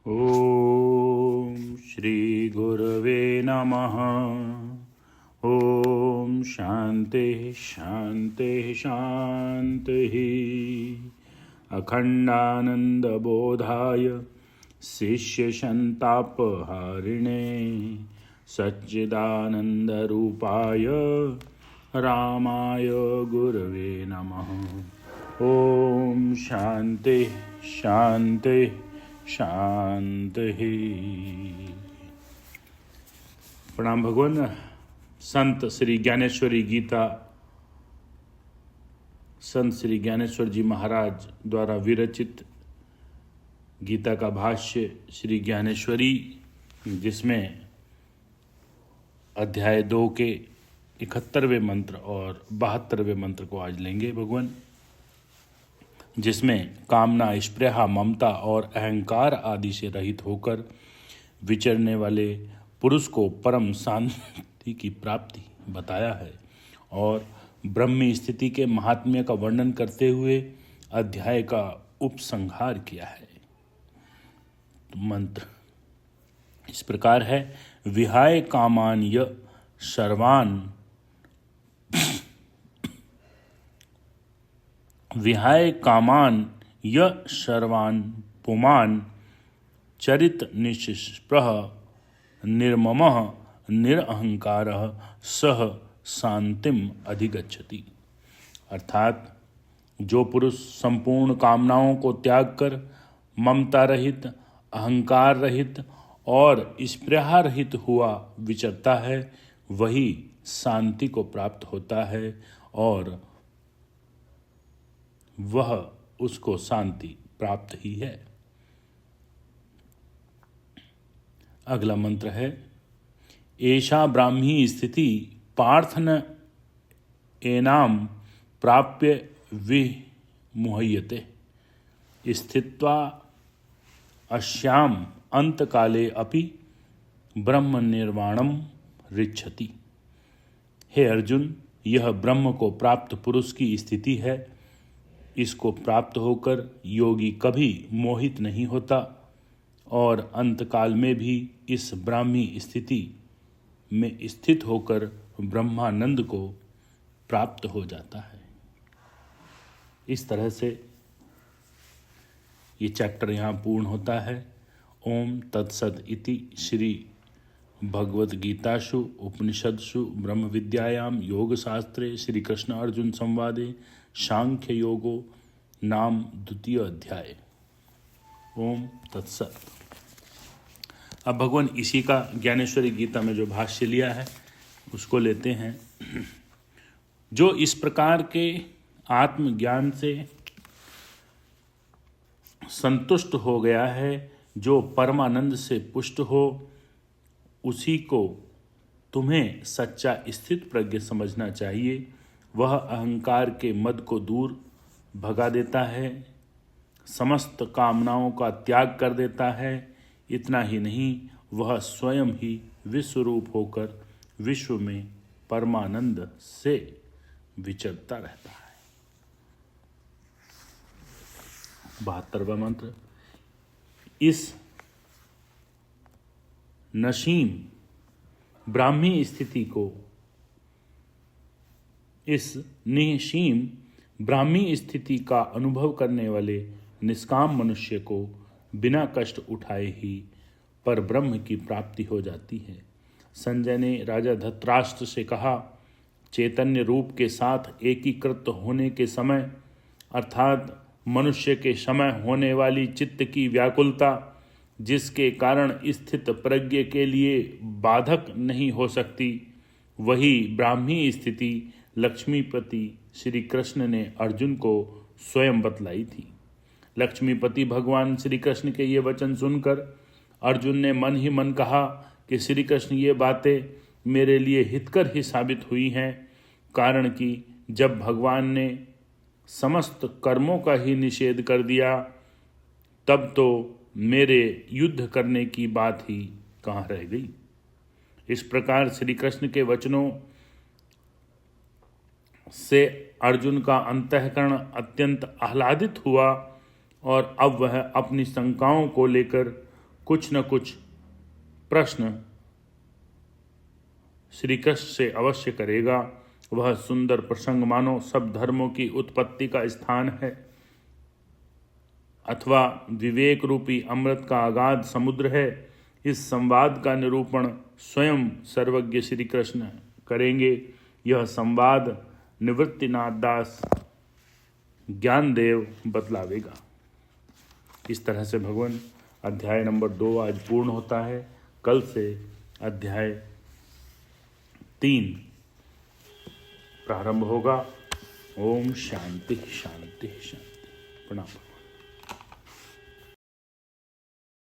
ॐ श्री गुरवे नमः। ॐ शांति शांति शांतिः। अखंडानंदबोधाय शिष्यसंतापहारिणे सच्चिदानंदरूपाय रामाय गुरवे नमः। ॐ शांति शांति शांति। प्रणाम भगवान। संत श्री ज्ञानेश्वरी गीता, संत श्री ज्ञानेश्वर जी महाराज द्वारा विरचित गीता का भाष्य श्री ज्ञानेश्वरी, जिसमें अध्याय 2 के 71वें मंत्र और 72वें मंत्र को आज लेंगे भगवान, जिसमें कामना, स्पृहा, ममता और अहंकार आदि से रहित होकर विचरने वाले पुरुष को परम शांति की प्राप्ति बताया है और ब्रह्मी स्थिति के महात्म्य का वर्णन करते हुए अध्याय का उपसंहार किया है। मंत्र इस प्रकार है। विहाय कामान य सर्वान विहाय कामान य सर्वान पुमान चरित निष्स्पृह निर्ममः निरअहंकारः सह शांतिम अधिगच्छति। अर्थात जो पुरुष संपूर्ण कामनाओं को त्याग कर ममता रहित, अहंकार रहित और स्पृहा रहित हुआ विचरता है, वही शांति को प्राप्त होता है और वह उसको शांति प्राप्त ही है। अगला मंत्र है। एषा ब्राह्मी स्थिति पार्थन एनाम प्राप्य विमुह्यते स्थित्वा अस्याम अंतकाले अपि ब्रह्म निर्वाणम ऋच्छति। हे अर्जुन, यह ब्रह्म को प्राप्त पुरुष की स्थिति है। इसको प्राप्त होकर योगी कभी मोहित नहीं होता और अंतकाल में भी इस ब्राह्मी स्थिति में स्थित होकर ब्रह्मानंद को प्राप्त हो जाता है। इस तरह से ये चैप्टर यहाँ पूर्ण होता है। ओम तत्सद इति श्री भगवद गीतासु उपनिषदसु ब्रह्म विद्यायाम योग शास्त्रे श्री कृष्ण अर्जुन संवादे सांख्य योगो नाम 2 अध्याय। ओम तत्सत। अब भगवान इसी का ज्ञानेश्वरी गीता में जो भाष्य लिया है उसको लेते हैं। जो इस प्रकार के आत्मज्ञान से संतुष्ट हो गया है, जो परमानंद से पुष्ट हो, उसी को तुम्हें सच्चा स्थित प्रज्ञ समझना चाहिए। वह अहंकार के मद को दूर भगा देता है, समस्त कामनाओं का त्याग कर देता है। इतना ही नहीं, वह स्वयं ही विश्वरूप होकर विश्व में परमानंद से विचरता रहता है। 72वां मंत्र। इस नसीम ब्राह्मी स्थिति को, इस निसीम ब्राह्मी स्थिति का अनुभव करने वाले निष्काम मनुष्य को बिना कष्ट उठाए ही पर ब्रह्म की प्राप्ति हो जाती है। संजय ने राजा धृतराष्ट्र से कहा, चैतन्य रूप के साथ एकीकृत होने के समय, अर्थात मनुष्य के समय होने वाली चित्त की व्याकुलता, जिसके कारण स्थित प्रज्ञ के लिए बाधक नहीं हो सकती, वही ब्राह्मी स्थिति लक्ष्मीपति श्री कृष्ण ने अर्जुन को स्वयं बतलाई थी। लक्ष्मीपति भगवान श्री कृष्ण के ये वचन सुनकर अर्जुन ने मन ही मन कहा कि श्री कृष्ण ये बातें मेरे लिए हितकर ही साबित हुई हैं, कारण कि जब भगवान ने समस्त कर्मों का ही निषेध कर दिया, तब तो मेरे युद्ध करने की बात ही कहाँ रह गई। इस प्रकार श्री कृष्ण के वचनों से अर्जुन का अंतःकरण अत्यंत आह्लादित हुआ और अब वह अपनी शंकाओं को लेकर कुछ न कुछ प्रश्न श्री कृष्ण से अवश्य करेगा। वह सुंदर प्रसंग मानो सब धर्मों की उत्पत्ति का स्थान है अथवा विवेक रूपी अमृत का अगाध समुद्र है। इस संवाद का निरूपण स्वयं सर्वज्ञ श्री कृष्ण करेंगे। यह संवाद निवृत्तिनाथ दास ज्ञानदेव बतलावेगा। इस तरह से भगवान अध्याय नंबर 2 आज पूर्ण होता है। कल से अध्याय 3 प्रारंभ होगा। ओम शांति शांति शांति। प्रणाम।